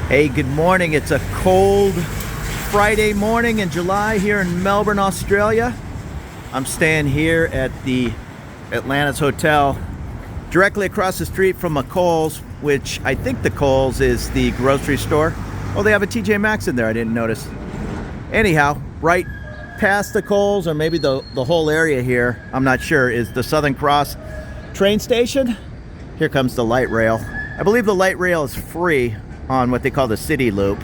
Hey, good morning. It's a cold Friday morning in July here in Melbourne, Australia. I'm staying here at the Atlantis Hotel, directly across the street from a Coles, which I think the Coles is the grocery store. Oh, they have a TK Maxx in there, I didn't notice. Anyhow, right past the Coles, or maybe the whole area here, I'm not sure, is the Southern Cross train station. Here comes the light rail. I believe the light rail is free on what they call the city loop,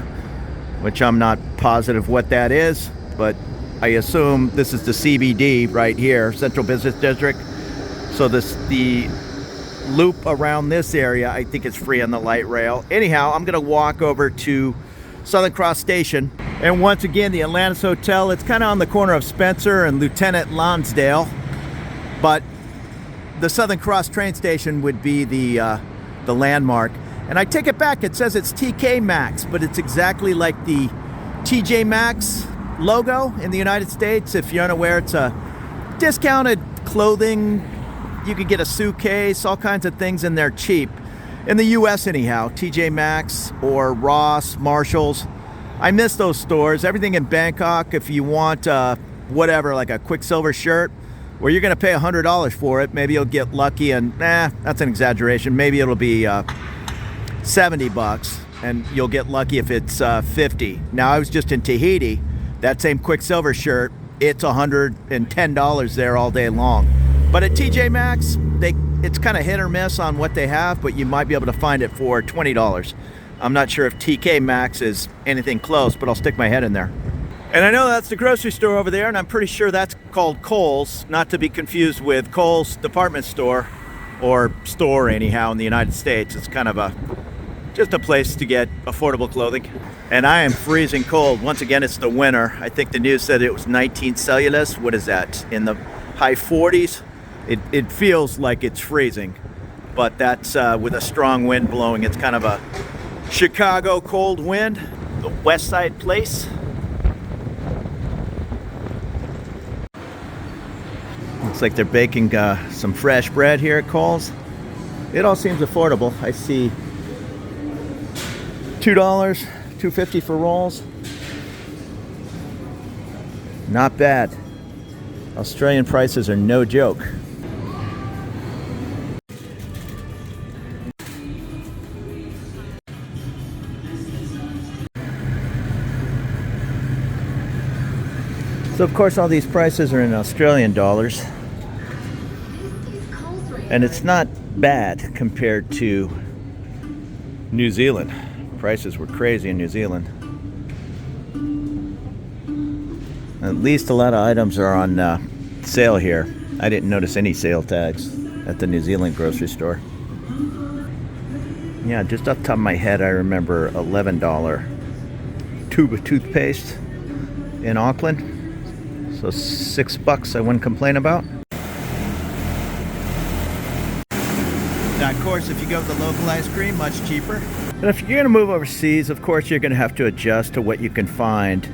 which I'm not positive what that is, but I assume this is the CBD right here, Central Business District. So the loop around this area, I think it's free on the light rail. Anyhow, I'm gonna walk over to Southern Cross Station. And once again, the Atlantis Hotel, it's kind of on the corner of Spencer and Lieutenant Lonsdale, but the Southern Cross train station would be the landmark. And I take it back, it says it's TK Maxx, but it's exactly like the TJ Maxx logo in the United States. If you're unaware, it's a discounted clothing. You could get a suitcase, all kinds of things in there cheap. In the US anyhow, TJ Maxx or Ross, Marshalls. I miss those stores. Everything in Bangkok, if you want whatever, like a Quicksilver shirt, where you're gonna pay $100 for it, maybe you'll get lucky and, that's an exaggeration. Maybe it'll be 70 bucks and you'll get lucky if it's 50. Now I was just in Tahiti, that same Quicksilver shirt, it's $110 there all day long. But at TJ Maxx, it's kind of hit or miss on what they have, but you might be able to find it for $20. I'm not sure if TK Maxx is anything close, but I'll stick my head in there. And I know that's the grocery store over there, and I'm pretty sure that's called Kohl's, not to be confused with Kohl's department store, or store anyhow in the United States. It's kind of just a place to get affordable clothing. And I am freezing cold. Once again, it's the winter. I think the news said it was 19 Celsius. What is that? In the high 40s? It feels like it's freezing, but that's with a strong wind blowing. It's kind of a Chicago cold wind. The West Side Place. Looks like they're baking some fresh bread here at Kohl's. It all seems affordable. I see $2, $2.50 for rolls. Not bad. Australian prices are no joke. So of course all these prices are in Australian dollars, and it's not bad compared to New Zealand. Prices were crazy in New Zealand. At least a lot of items are on sale here. I didn't notice any sale tags at the New Zealand grocery store. Yeah, just off the top of my head, I remember $11 tube of toothpaste in Auckland. So $6 I wouldn't complain about. Now, of course, if you go with the local ice cream, much cheaper. And if you're gonna move overseas, of course, you're gonna have to adjust to what you can find.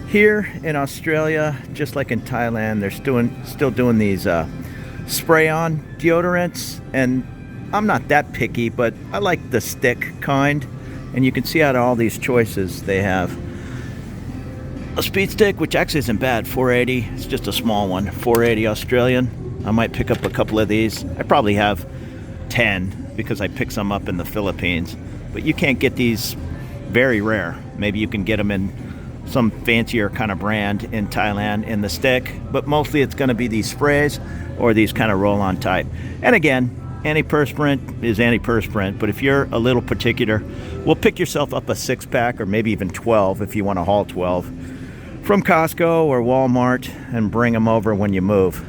Here in Australia, just like in Thailand, they're still doing these spray-on deodorants. And I'm not that picky, but I like the stick kind. And you can see out of all these choices, they have a speed stick, which actually isn't bad, $4.80. It's just a small one, $4.80 Australian. I might pick up a couple of these. I probably have 10 because I picked some up in the Philippines. But you can't get these, very rare. Maybe you can get them in some fancier kind of brand in Thailand in the stick, but mostly it's going to be these sprays or these kind of roll-on type. And again, antiperspirant is antiperspirant, but if you're a little particular, we'll pick yourself up a 6-pack or maybe even 12 if you want to haul 12 from Costco or Walmart and bring them over when you move,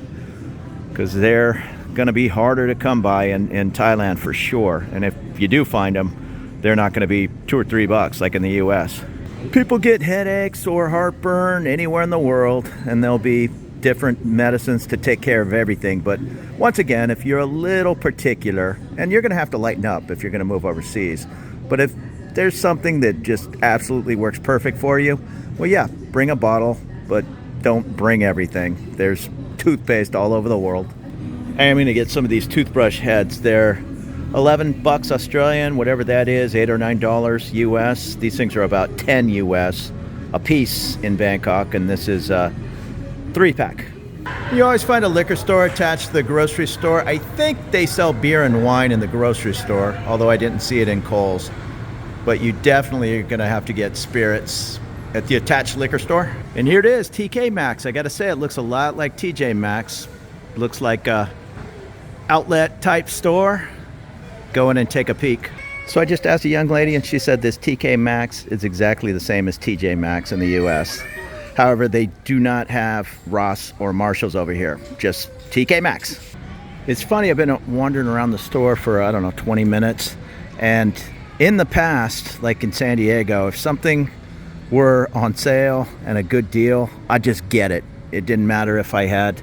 because they're going to be harder to come by in Thailand for sure. And if you do find them, they're not going to be $2 or $3 like in the US. People get headaches or heartburn anywhere in the world, and there'll be different medicines to take care of everything. But once again, if you're a little particular, and you're going to have to lighten up if you're going to move overseas, but if there's something that just absolutely works perfect for you, well, yeah, bring a bottle, but don't bring everything. There's toothpaste all over the world. I am going to get some of these toothbrush heads. They're 11 bucks Australian, whatever that is, $8 or $9 US. These things are about 10 US a piece in Bangkok, and this is a 3-pack. You always find a liquor store attached to the grocery store. I think they sell beer and wine in the grocery store, although I didn't see it in Kohl's. But you definitely are going to have to get spirits at the attached liquor store. And here it is, TK Maxx. I got to say, it looks a lot like TJ Maxx. Looks like a outlet type store. Go in and take a peek. So I just asked a young lady, and she said this TK Maxx is exactly the same as TJ Maxx in the US. However, they do not have Ross or Marshalls over here, just TK Maxx. It's funny, I've been wandering around the store for, I don't know, 20 minutes. And in the past, like in San Diego, if something were on sale and a good deal, I'd just get it. It didn't matter if I had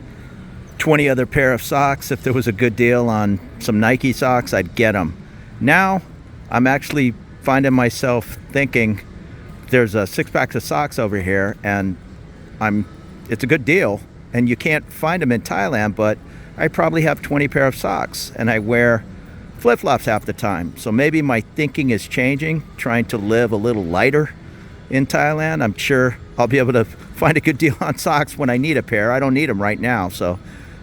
20 other pair of socks. If there was a good deal on some Nike socks, I'd get them. Now, I'm actually finding myself thinking there's a 6-pack of socks over here, and it's a good deal, and you can't find them in Thailand, but I probably have 20 pair of socks, and I wear flip-flops half the time. So maybe my thinking is changing, trying to live a little lighter in Thailand. I'm sure I'll be able to find a good deal on socks when I need a pair. I don't need them right now, so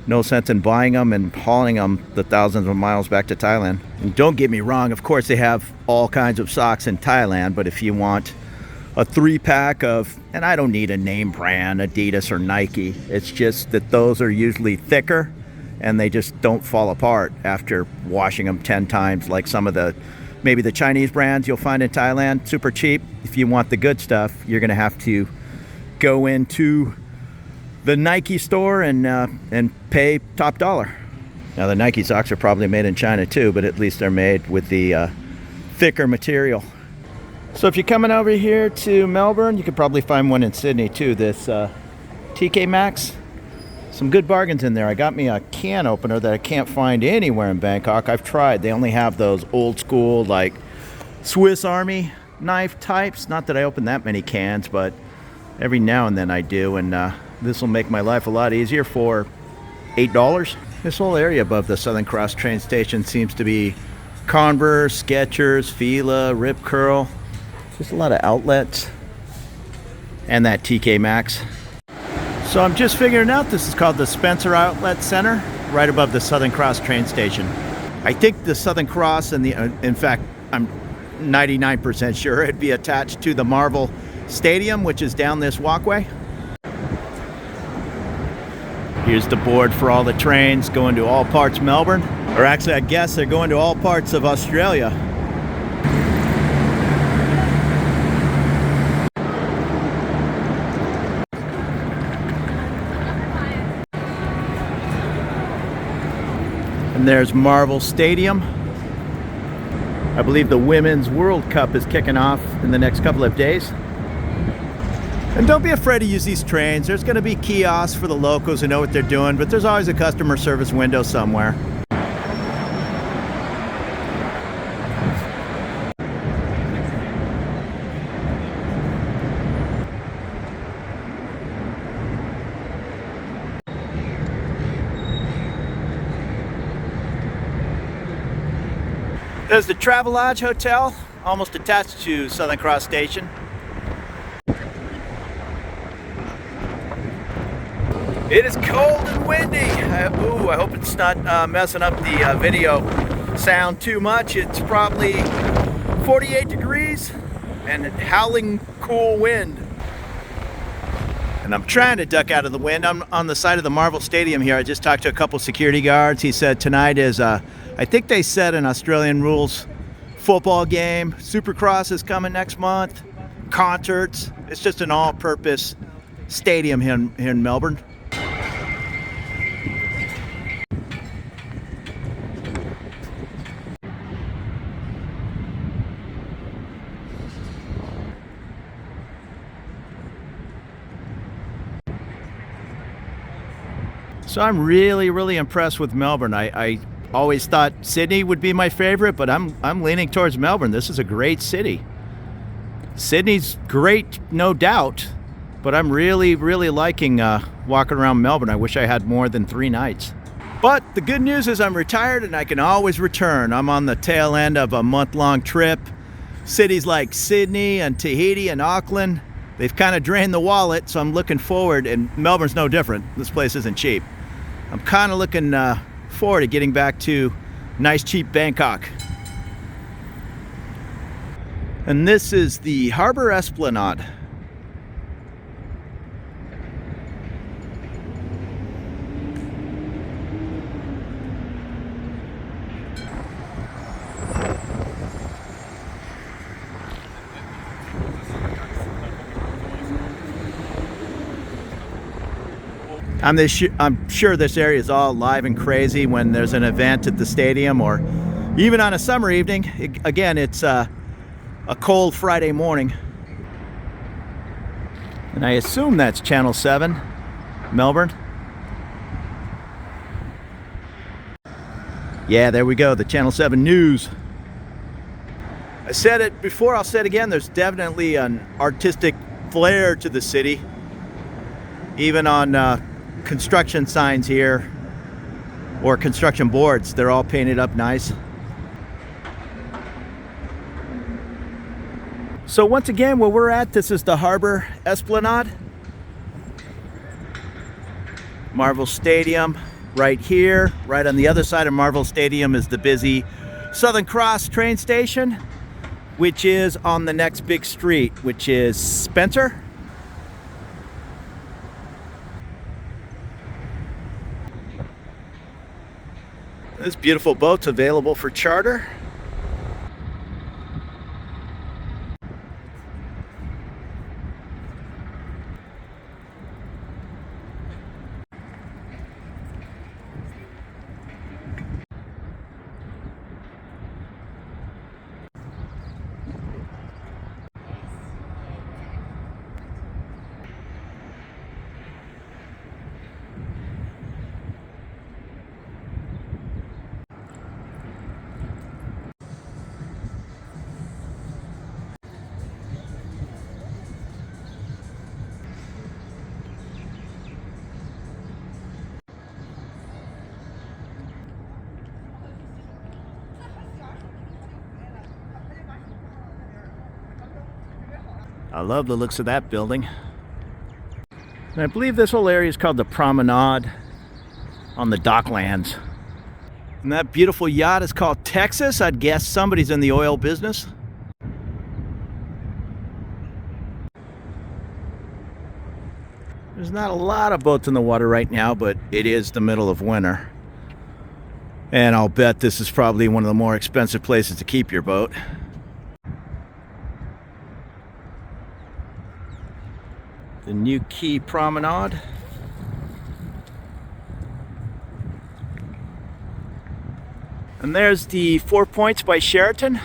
no sense in buying them and hauling them the thousands of miles back to Thailand. And don't get me wrong, of course they have all kinds of socks in Thailand, but if you want a 3-pack of, and I don't need a name brand, Adidas or Nike, it's just that those are usually thicker and they just don't fall apart after washing them 10 times like some of the, maybe the Chinese brands you'll find in Thailand, super cheap. If you want the good stuff, you're gonna have to go into the Nike store and pay top dollar. Now the Nike socks are probably made in China too, but at least they're made with the thicker material. So if you're coming over here to Melbourne, you could probably find one in Sydney too, this TK Maxx. Some good bargains in there. I got me a can opener that I can't find anywhere in Bangkok. I've tried. They only have those old school like Swiss Army knife types. Not that I open that many cans, but every now and then I do, and this will make my life a lot easier for $8. This whole area above the Southern Cross train station seems to be Converse, Skechers, Fila, Rip Curl. Just a lot of outlets. And that TK Maxx. So I'm just figuring out this is called the Spencer Outlet Center, right above the Southern Cross train station. I think the Southern Cross and in fact, I'm 99% sure it'd be attached to the Marvel Stadium, which is down this walkway. Here's the board for all the trains going to all parts of Melbourne. Or actually, I guess they're going to all parts of Australia. And there's Marvel Stadium. I believe the Women's World Cup is kicking off in the next couple of days. And don't be afraid to use these trains. There's going to be kiosks for the locals who know what they're doing, but there's always a customer service window somewhere. There's the Travelodge Hotel, almost attached to Southern Cross Station. It is cold and windy. I hope it's not messing up the video sound too much. It's probably 48 degrees and howling cool wind. And I'm trying to duck out of the wind. I'm on the side of the Marvel Stadium here. I just talked to a couple security guards. He said tonight is, I think they said an Australian rules football game. Supercross is coming next month. Concerts. It's just an all-purpose stadium here in Melbourne. So I'm really impressed with Melbourne. I always thought Sydney would be my favorite, but I'm leaning towards Melbourne. This is a great city. Sydney's great, no doubt, but I'm really liking walking around Melbourne. I wish I had more than 3 nights. But the good news is I'm retired and I can always return. I'm on the tail end of a month-long trip. Cities like Sydney and Tahiti and Auckland, they've kind of drained the wallet, so I'm looking forward, and Melbourne's no different. This place isn't cheap. I'm kind of looking forward to getting back to nice, cheap Bangkok. And this is the Harbor Esplanade. I'm sure this area is all live and crazy when there's an event at the stadium or even on a summer evening. Again, it's a cold Friday morning. And I assume that's Channel 7, Melbourne. Yeah, there we go, the Channel 7 News. I said it before, I'll say it again, there's definitely an artistic flair to the city. Even on construction signs here, or construction boards, they're all painted up nice. So once again, where we're at, this is the Harbor Esplanade. Marvel Stadium right here. Right on the other side of Marvel Stadium is the busy Southern Cross train station, which is on the next big street, which is Spencer. This beautiful boat's available for charter. I love the looks of that building. And I believe this whole area is called the Promenade on the Docklands. And that beautiful yacht is called Texas. I'd guess somebody's in the oil business. There's not a lot of boats in the water right now, but it is the middle of winter. And I'll bet this is probably one of the more expensive places to keep your boat. The New Quay Promenade. And there's the 4 Points by Sheraton.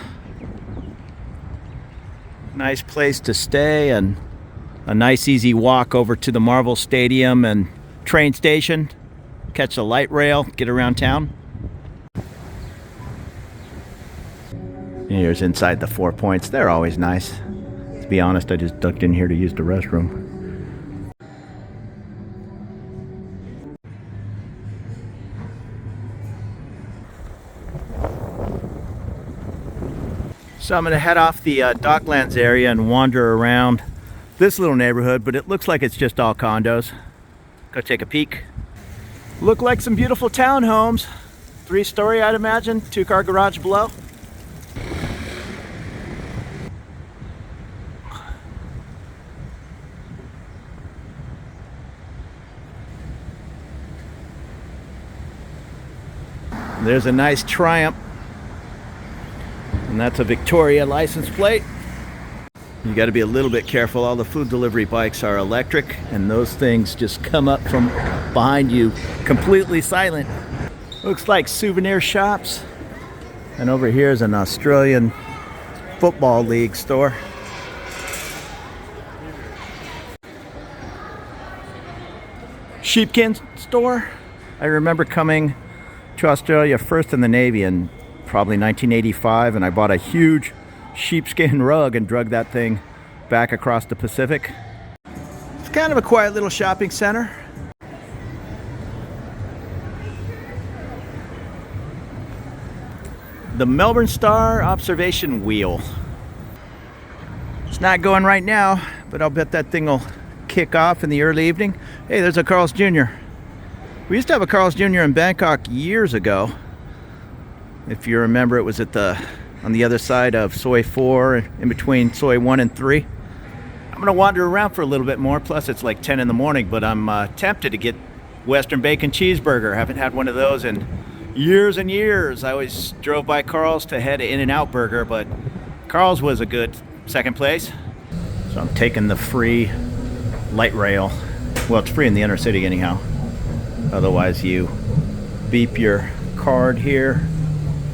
Nice place to stay and a nice easy walk over to the Marvel Stadium and train station. Catch the light rail, get around town. Here's inside the 4 Points. They're always nice. To be honest, I just ducked in here to use the restroom. So I'm going to head off the Docklands area and wander around this little neighborhood, but it looks like it's just all condos. Go take a peek. Look like some beautiful townhomes. 3-story, I'd imagine. 2-car garage below. There's a nice Triumph. And that's a Victoria license plate. You got to be a little bit careful. All the food delivery bikes are electric, and those things just come up from behind you completely silent. Looks like souvenir shops. And over here is an Australian Football League store. Sheepskin store. I remember coming to Australia first in the Navy in probably 1985, and I bought a huge sheepskin rug and drug that thing back across the Pacific. It's kind of a quiet little shopping center. the Melbourne Star observation wheel. It's not going right now, but I'll bet that thing will kick off in the early evening. Hey, there's a Carl's Jr. We used to have a Carl's Jr. in Bangkok years ago. If you remember, it was at on the other side of Soi 4, in between Soi 1 and 3. I'm gonna wander around for a little bit more, plus it's like 10 in the morning, but I'm tempted to get Western Bacon Cheeseburger. Haven't had one of those in years and years. I always drove by Carl's to head to In-N-Out Burger, but Carl's was a good second place. So I'm taking the free light rail. Well, it's free in the inner city anyhow. Otherwise you beep your card here.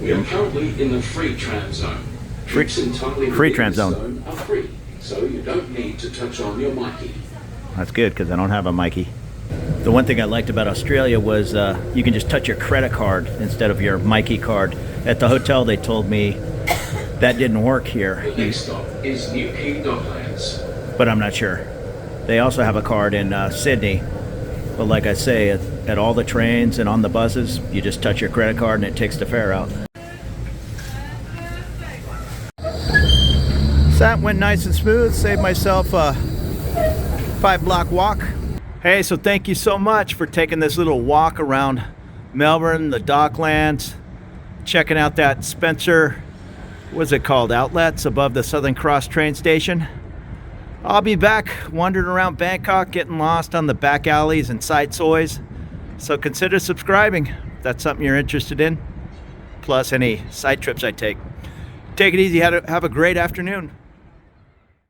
We are currently in the free tram zone. Trips entirely free tram zone are free, so you don't need to touch on your Mikey. That's good, because I don't have a Mikey. The one thing I liked about Australia was you can just touch your credit card instead of your Mikey card. At the hotel they told me that didn't work here. The next stop is New Docklands. But I'm not sure. They also have a card in Sydney. But like I say, at all the trains and on the buses, you just touch your credit card and it takes the fare out. So that went nice and smooth. Saved myself a 5-block walk. Hey, so thank you so much for taking this little walk around Melbourne, the Docklands, checking out that Spencer, what's it called, outlets above the Southern Cross train station. I'll be back wandering around Bangkok, getting lost on the back alleys and side sois. So consider subscribing if that's something you're interested in, plus any side trips I take. Take it easy. Have a great afternoon.